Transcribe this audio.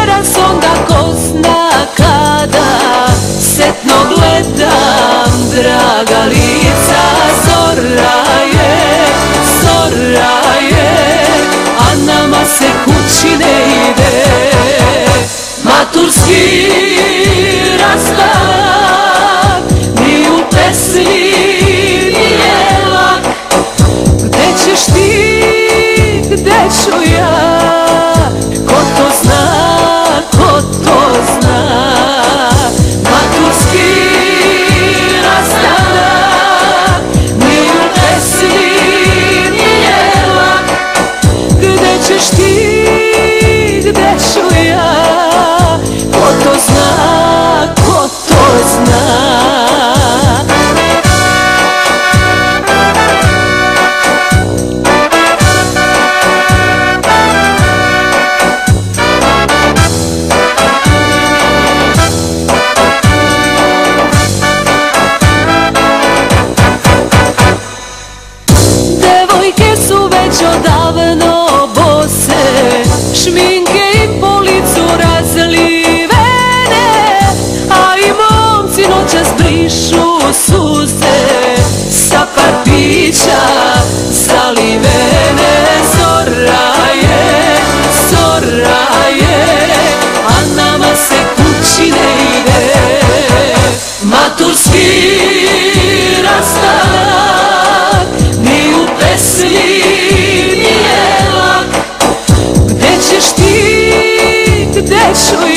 večeras, onda ko zna kada setno gledam draga lica. Zora je, a nama se kući ne ide. Maturski rastanak ni u pesmi nije lak. Gde ćeš ti, gde ću ja, ko to zna, ko to zna. Maturski rastanak ni u pesmi nije lak. Gde ćeš ti, gde ću ja, ko to zna, ko to zna. Devojke su već odavno bose, šminke i po licu razlivene, a i momci noćas brišu suze sa par pića zalivene. Zora je, a nama se kući ne ide. Maturski rastanak ni u pesmi nije lak. Gde ćeš ti, gde ću